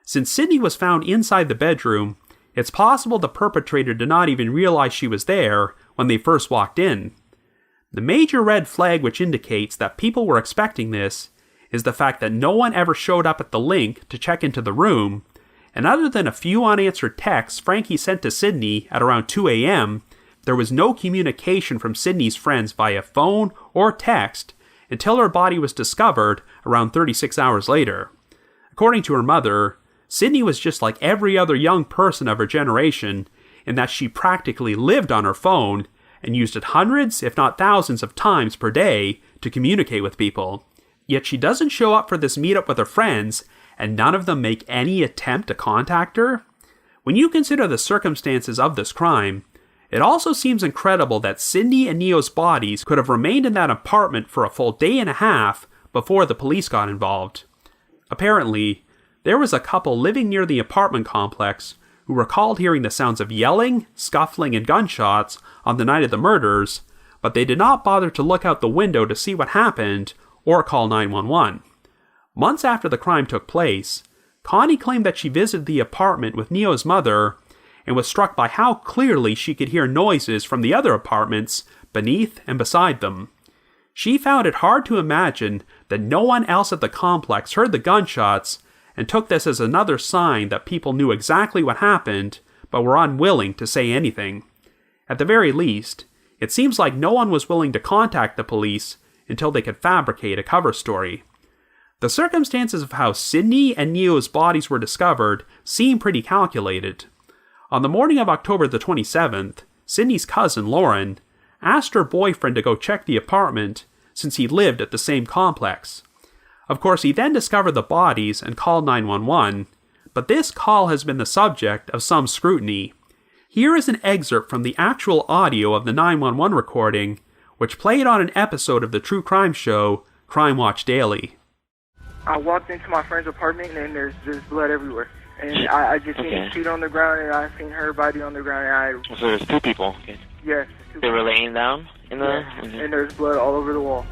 Since Sidney was found inside the bedroom, it's possible the perpetrator did not even realize she was there when they first walked in. The major red flag which indicates that people were expecting this is the fact that no one ever showed up at the Link to check into the room, and other than a few unanswered texts Frankie sent to Sidney at around 2 a.m., there was no communication from Sidney's friends via phone or text until her body was discovered around 36 hours later. According to her mother, Sidney was just like every other young person of her generation in that she practically lived on her phone and used it hundreds, if not thousands of times per day to communicate with people. Yet she doesn't show up for this meetup with her friends, and none of them make any attempt to contact her. When you consider the circumstances of this crime, it also seems incredible that Sidney and Neo's bodies could have remained in that apartment for a full day and a half before the police got involved. Apparently, there was a couple living near the apartment complex who recalled hearing the sounds of yelling, scuffling, and gunshots on the night of the murders, but they did not bother to look out the window to see what happened or call 911. Months after the crime took place, Connie claimed that she visited the apartment with Neo's mother and was struck by how clearly she could hear noises from the other apartments beneath and beside them. She found it hard to imagine that no one else at the complex heard the gunshots and took this as another sign that people knew exactly what happened but were unwilling to say anything. At the very least, it seems like no one was willing to contact the police until they could fabricate a cover story. The circumstances of how Sidney and Neo's bodies were discovered seem pretty calculated. On the morning of October the 27th, Sidney's cousin, Lauren, asked her boyfriend to go check the apartment since he lived at the same complex. Of course, he then discovered the bodies and called 911, but this call has been the subject of some scrutiny. Here is an excerpt from the actual audio of the 911 recording, which played on an episode of the true crime show Crime Watch Daily. I walked into my friend's apartment and there's just blood everywhere. And I just seen a sheet on the ground and I seen her body on the ground. And So there's 2 people? Okay. Yes. They were laying down in the... Yeah. And there's blood all over the wall.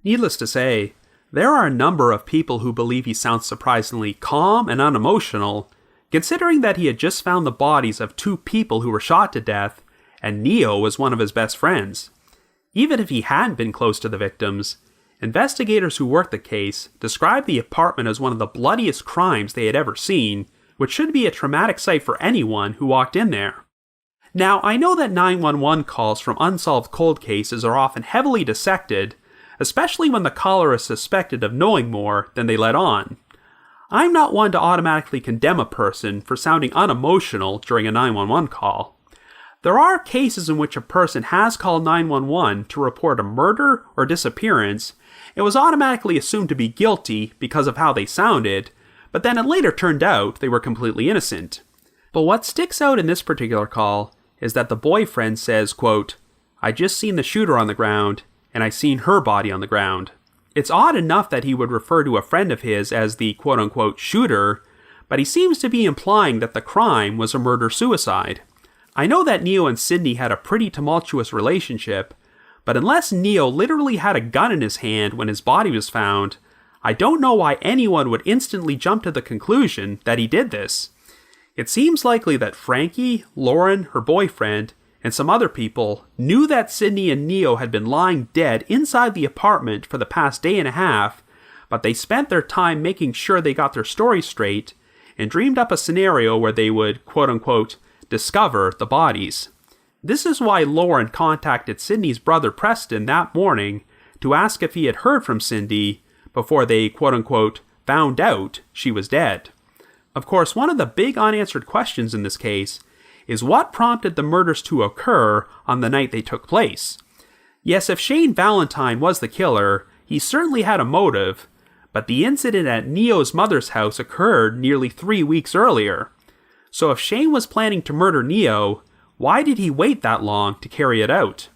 Needless to say, there are a number of people who believe he sounds surprisingly calm and unemotional, considering that he had just found the bodies of 2 people who were shot to death, and Neo was one of his best friends. Even if he hadn't been close to the victims, investigators who worked the case described the apartment as one of the bloodiest crimes they had ever seen, which should be a traumatic sight for anyone who walked in there. Now, I know that 911 calls from unsolved cold cases are often heavily dissected, especially when the caller is suspected of knowing more than they let on. I'm not one to automatically condemn a person for sounding unemotional during a 911 call. There are cases in which a person has called 911 to report a murder or disappearance and was automatically assumed to be guilty because of how they sounded, but then it later turned out they were completely innocent. But what sticks out in this particular call is that the boyfriend says, quote, "I just seen the shooter on the ground, and I seen her body on the ground." It's odd enough that he would refer to a friend of his as the quote-unquote shooter, but he seems to be implying that the crime was a murder-suicide. I know that Neo and Sydney had a pretty tumultuous relationship, but unless Neo literally had a gun in his hand when his body was found, I don't know why anyone would instantly jump to the conclusion that he did this. It seems likely that Frankie, Lauren, her boyfriend, and some other people knew that Sydney and Neo had been lying dead inside the apartment for the past day and a half, but they spent their time making sure they got their story straight and dreamed up a scenario where they would, quote-unquote, discover the bodies. This is why Lauren contacted Sydney's brother Preston that morning to ask if he had heard from Cindy before they, quote-unquote, found out she was dead. Of course, one of the big unanswered questions in this case is what prompted the murders to occur on the night they took place. Yes, if Shane Valentine was the killer, he certainly had a motive, but the incident at Neo's mother's house occurred nearly 3 weeks earlier. So if Shane was planning to murder Neo, why did he wait that long to carry it out?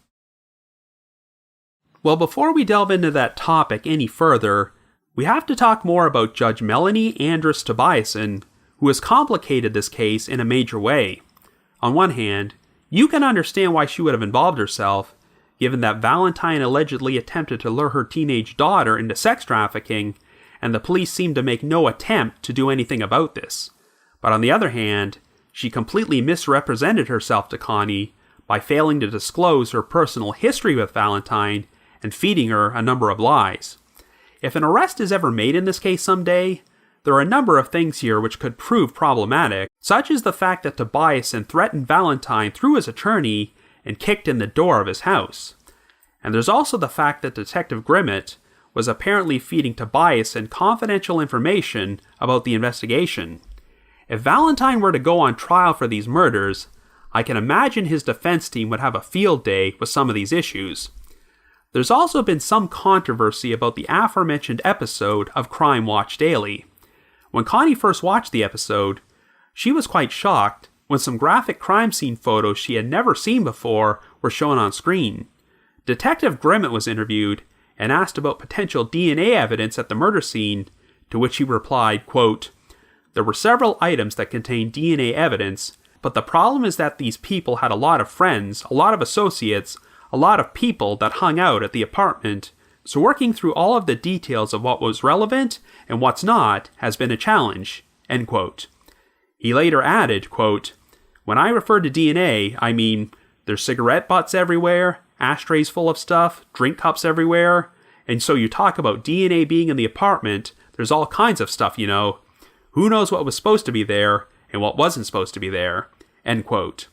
Well, before we delve into that topic any further, we have to talk more about Judge Melanie Andrus Tobiasen, who has complicated this case in a major way. On one hand, you can understand why she would have involved herself, given that Valentine allegedly attempted to lure her teenage daughter into sex trafficking, and the police seemed to make no attempt to do anything about this. But on the other hand, she completely misrepresented herself to Connie by failing to disclose her personal history with Valentine and feeding her a number of lies. If an arrest is ever made in this case someday, there are a number of things here which could prove problematic, such as the fact that Tobiasen threatened Valentine through his attorney and kicked in the door of his house. And there's also the fact that Detective Grimmett was apparently feeding Tobiasen confidential information about the investigation. If Valentine were to go on trial for these murders, I can imagine his defense team would have a field day with some of these issues. There's also been some controversy about the aforementioned episode of Crime Watch Daily. When Connie first watched the episode, she was quite shocked when some graphic crime scene photos she had never seen before were shown on screen. Detective Grimmett was interviewed and asked about potential DNA evidence at the murder scene, to which he replied, quote, "There were several items that contained DNA evidence, but the problem is that these people had a lot of friends, a lot of associates, a lot of people that hung out at the apartment, so working through all of the details of what was relevant and what's not has been a challenge," end quote. He later added, quote, "When I refer to DNA, I mean, there's cigarette butts everywhere, ashtrays full of stuff, drink cups everywhere, and so you talk about DNA being in the apartment, there's all kinds of stuff, you know. Who knows what was supposed to be there and what wasn't supposed to be there," end quote.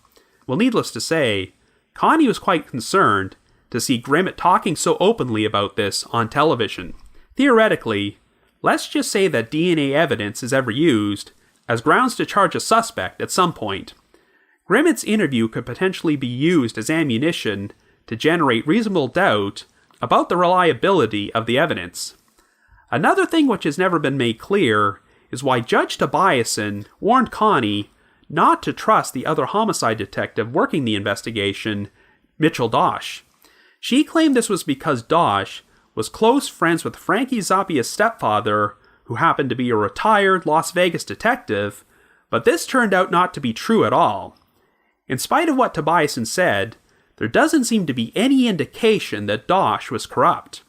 Well, needless to say, Connie was quite concerned to see Grimmett talking so openly about this on television. Theoretically, let's just say that DNA evidence is ever used as grounds to charge a suspect at some point. Grimmett's interview could potentially be used as ammunition to generate reasonable doubt about the reliability of the evidence. Another thing which has never been made clear is why Judge Tobiasen warned Connie not to trust the other homicide detective working the investigation, Mitchell Dosh. She claimed this was because Dosh was close friends with Frankie Zappia's stepfather, who happened to be a retired Las Vegas detective, but this turned out not to be true at all. In spite of what Tobiasen said, there doesn't seem to be any indication that Dosh was corrupt.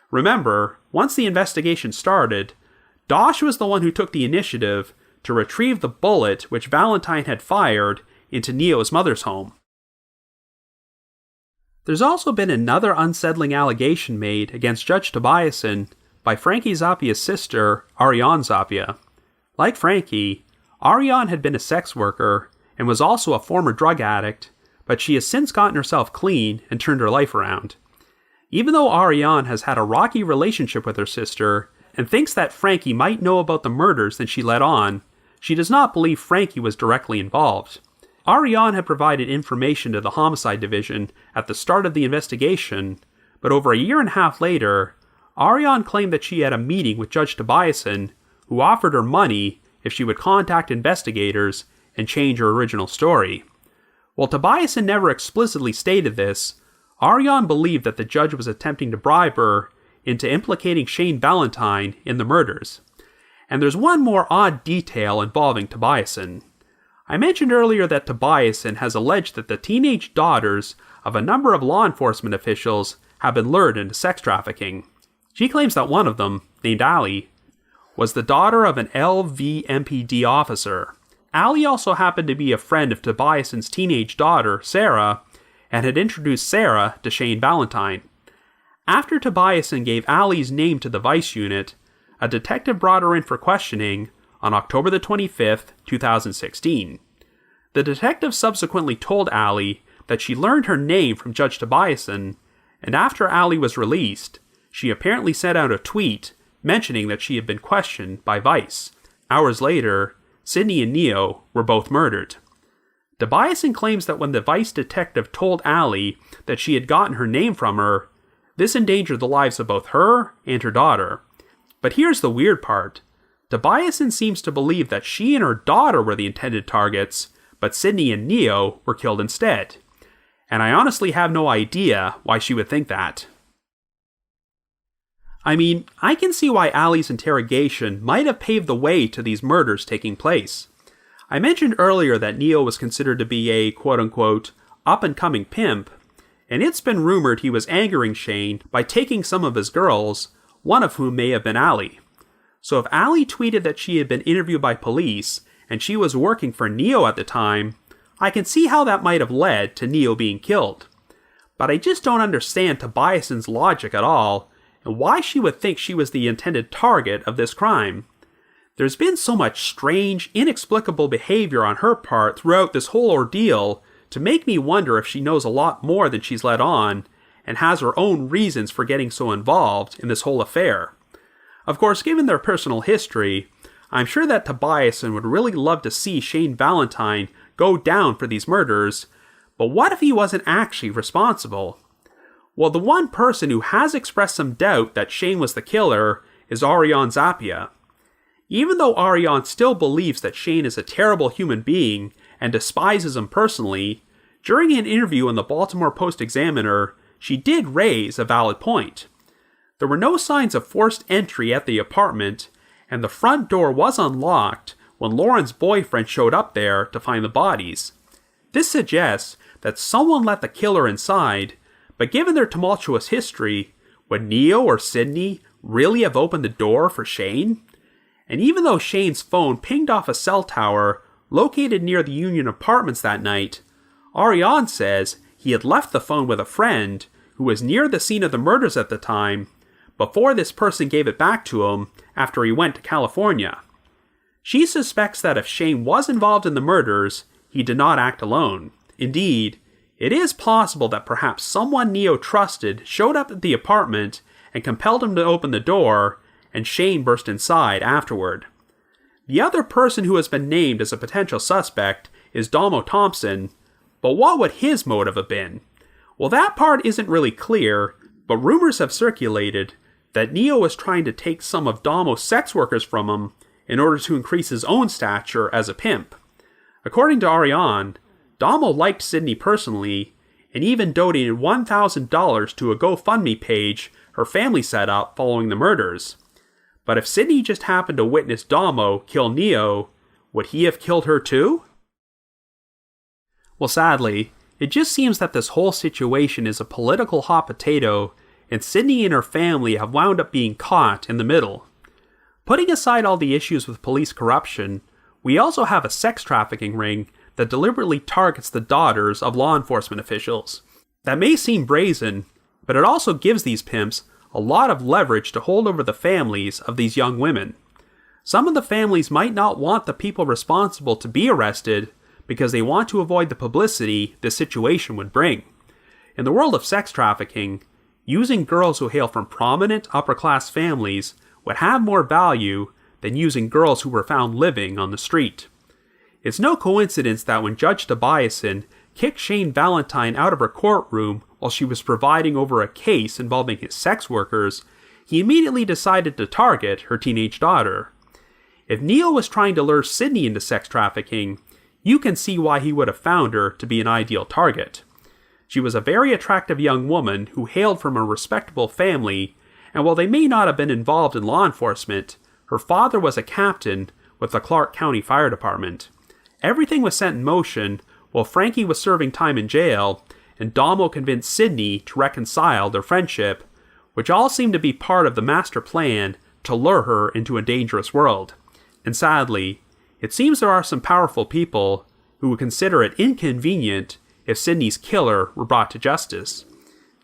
Remember, once the investigation started, Dosh was the one who took the initiative to retrieve the bullet which Valentine had fired into Neo's mother's home. There's also been another unsettling allegation made against Judge Tobiasen by Frankie Zappia's sister, Ariane Zappia. Like Frankie, Ariane had been a sex worker and was also a former drug addict, but she has since gotten herself clean and turned her life around. Even though Ariane has had a rocky relationship with her sister and thinks that Frankie might know about the murders than she let on, she does not believe Frankie was directly involved. Ariane had provided information to the homicide division at the start of the investigation, but over a year and a half later, Ariane claimed that she had a meeting with Judge Tobiasen, who offered her money if she would contact investigators and change her original story. While Tobiasen never explicitly stated this, Ariane believed that the judge was attempting to bribe her into implicating Shane Valentine in the murders. And there's one more odd detail involving Tobiasen. I mentioned earlier that Tobiasen has alleged that the teenage daughters of a number of law enforcement officials have been lured into sex trafficking. She claims that one of them, named Allie, was the daughter of an LVMPD officer. Allie also happened to be a friend of Tobiasen's teenage daughter, Sarah, and had introduced Sarah to Shane Valentine. After Tobiasen gave Allie's name to the Vice Unit, a detective brought her in for questioning on October the 25th, 2016. The detective subsequently told Allie that she learned her name from Judge Tobiasen, and after Allie was released, she apparently sent out a tweet mentioning that she had been questioned by Vice. Hours later, Sydney and Neo were both murdered. Tobiasen claims that when the Vice detective told Allie that she had gotten her name from her, this endangered the lives of both her and her daughter. But here's the weird part. Tobiasen seems to believe that she and her daughter were the intended targets, but Sydney and Neo were killed instead. And I honestly have no idea why she would think that. I mean, I can see why Allie's interrogation might have paved the way to these murders taking place. I mentioned earlier that Neo was considered to be a quote-unquote up-and-coming pimp, and it's been rumored he was angering Shane by taking some of his girls, one of whom may have been Allie. So if Allie tweeted that she had been interviewed by police and she was working for Neo at the time, I can see how that might have led to Neo being killed. But I just don't understand Tobiasen's logic at all, and why she would think she was the intended target of this crime. There's been so much strange, inexplicable behavior on her part throughout this whole ordeal to make me wonder if she knows a lot more than she's let on, and has her own reasons for getting so involved in this whole affair. Of course, given their personal history, I'm sure that Tobiasen would really love to see Shane Valentine go down for these murders, but what if he wasn't actually responsible? Well, the one person who has expressed some doubt that Shane was the killer is Ariane Zappia. Even though Ariane still believes that Shane is a terrible human being and despises him personally, during an interview in the Baltimore Post-Examiner, she did raise a valid point. There were no signs of forced entry at the apartment, and the front door was unlocked when Lauren's boyfriend showed up there to find the bodies. This suggests that someone let the killer inside, but given their tumultuous history, would Neo or Sydney really have opened the door for Shane? And even though Shane's phone pinged off a cell tower located near the Union Apartments that night, Ariane says he had left the phone with a friend who was near the scene of the murders at the time, before this person gave it back to him after he went to California. She suspects that if Shane was involved in the murders, he did not act alone. Indeed, it is possible that perhaps someone Neo trusted showed up at the apartment and compelled him to open the door, and Shane burst inside afterward. The other person who has been named as a potential suspect is Damo Thompson, but what would his motive have been? Well, that part isn't really clear, but rumors have circulated that Neo was trying to take some of Damo's sex workers from him in order to increase his own stature as a pimp. According to Ariane, Damo liked Sydney personally, and even donated $1,000 to a GoFundMe page her family set up following the murders. But if Sydney just happened to witness Damo kill Neo, would he have killed her too? Well, sadly, it just seems that this whole situation is a political hot potato, and Sydney and her family have wound up being caught in the middle. Putting aside all the issues with police corruption, we also have a sex trafficking ring that deliberately targets the daughters of law enforcement officials. That may seem brazen, but it also gives these pimps a lot of leverage to hold over the families of these young women. Some of the families might not want the people responsible to be arrested because they want to avoid the publicity this situation would bring. In the world of sex trafficking, using girls who hail from prominent upper-class families would have more value than using girls who were found living on the street. It's no coincidence that when Judge Tobiasen kicked Shane Valentine out of her courtroom while she was presiding over a case involving his sex workers, he immediately decided to target her teenage daughter. If Neo was trying to lure Sydney into sex trafficking, you can see why he would have found her to be an ideal target. She was a very attractive young woman who hailed from a respectable family, and while they may not have been involved in law enforcement, her father was a captain with the Clark County Fire Department. everything was set in motion while Frankie was serving time in jail, and Damo convinced Sydney to reconcile their friendship, which all seemed to be part of the master plan to lure her into a dangerous world. And sadly, it seems there are some powerful people who would consider it inconvenient if Sydney's killer were brought to justice.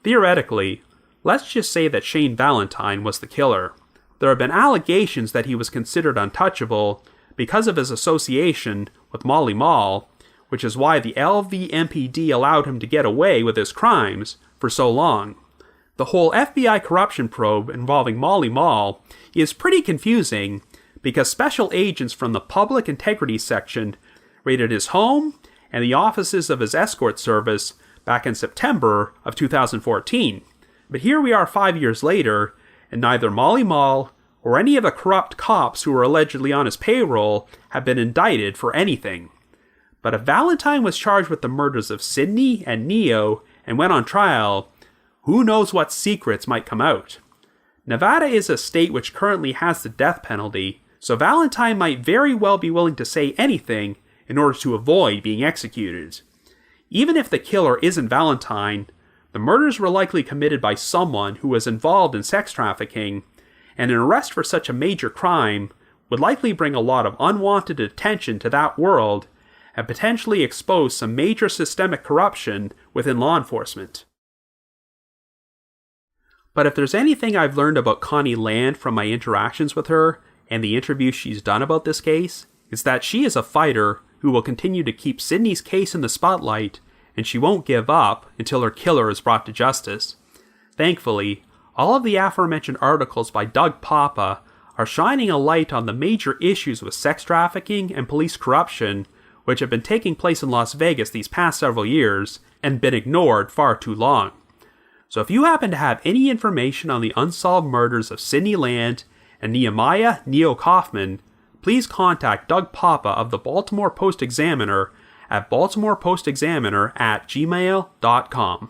Theoretically, let's just say that Shane Valentine was the killer. There have been allegations that he was considered untouchable because of his association with Molly Mall, which is why the LVMPD allowed him to get away with his crimes for so long. The whole FBI corruption probe involving Molly Mall is pretty confusing because special agents from the Public Integrity Section raided his home and the offices of his escort service back in September of 2014. But here we are 5 years later, and neither Molly Mall or any of the corrupt cops who were allegedly on his payroll have been indicted for anything. But if Valentine was charged with the murders of Sydney and Neo and went on trial, who knows what secrets might come out? Nevada is a state which currently has the death penalty, so Valentine might very well be willing to say anything in order to avoid being executed. Even if the killer isn't Valentine, the murders were likely committed by someone who was involved in sex trafficking, and an arrest for such a major crime would likely bring a lot of unwanted attention to that world and potentially expose some major systemic corruption within law enforcement. But if there's anything I've learned about Connie Land from my interactions with her and the interviews she's done about this case, it's that she is a fighter who will continue to keep Sydney's case in the spotlight, and she won't give up until her killer is brought to justice. Thankfully, all of the aforementioned articles by Doug Papa are shining a light on the major issues with sex trafficking and police corruption which have been taking place in Las Vegas these past several years and been ignored far too long. So if you happen to have any information on the unsolved murders of Connie Land and Nehemiah Neo Kaufmann, please contact Doug Papa of the Baltimore Post-Examiner at baltimorepost-examiner@gmail.com.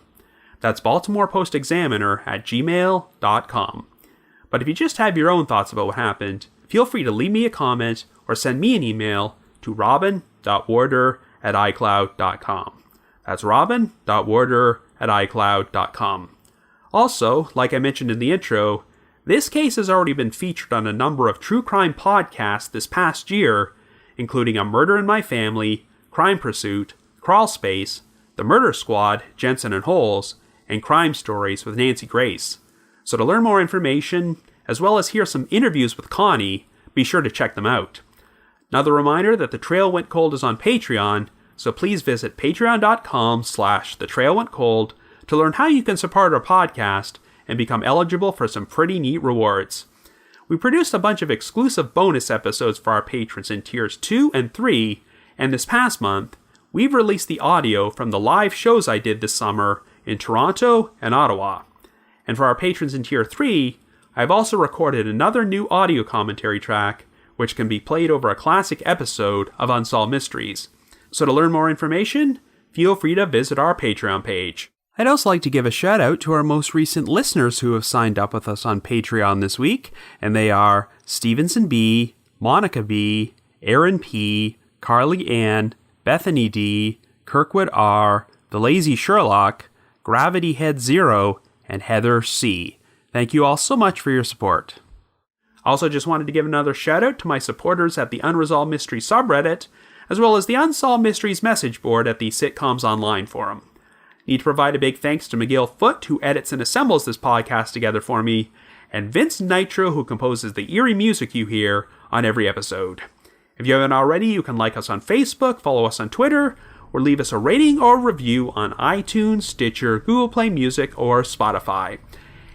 That's baltimorepost-examiner@gmail.com. But if you just have your own thoughts about what happened, feel free to leave me a comment or send me an email to robin.warder@icloud.com. That's robin.warder@icloud.com. Also, like I mentioned in the intro, this case has already been featured on a number of true crime podcasts this past year, including A Murder in My Family, Crime Pursuit, Crawl Space, The Murder Squad, Jensen and Holes, and Crime Stories with Nancy Grace. So to learn more information, as well as hear some interviews with Connie, be sure to check them out. Another reminder that The Trail Went Cold is on Patreon, so please visit patreon.com/thetrailwentcold to learn how you can support our podcast and become eligible for some pretty neat rewards. We produced a bunch of exclusive bonus episodes for our patrons in tiers 2 and 3, and this past month, we've released the audio from the live shows I did this summer in Toronto and Ottawa. And for our patrons in tier 3, I've also recorded another new audio commentary track, which can be played over a classic episode of Unsolved Mysteries. So to learn more information, feel free to visit our Patreon page. I'd also like to give a shout out to our most recent listeners who have signed up with us on Patreon this week, and they are Stevenson B, Monica B, Aaron P, Carly Ann, Bethany D, Kirkwood R, The Lazy Sherlock, Gravity Head Zero, and Heather C. Thank you all so much for your support. Also just wanted to give another shout out to my supporters at the Unresolved Mysteries subreddit, as well as the Unsolved Mysteries message board at the Sitcoms Online forum. Need to provide a big thanks to Miguel Foote, who edits and assembles this podcast together for me, and Vince Nitro, who composes the eerie music you hear on every episode. If you haven't already, you can like us on Facebook, follow us on Twitter, or leave us a rating or review on iTunes, Stitcher, Google Play Music, or Spotify.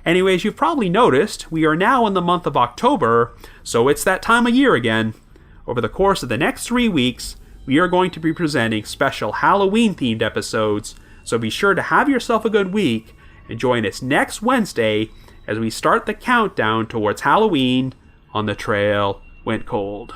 Anyways, you've probably noticed, we are now in the month of October, so it's that time of year again. Over the course of the next 3 weeks, we are going to be presenting special Halloween-themed episodes, so be sure to have yourself a good week and join us next Wednesday as we start the countdown towards Halloween on The Trail Went Cold.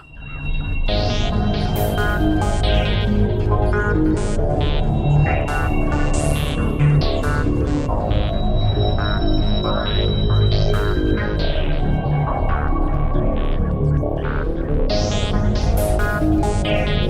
Yeah.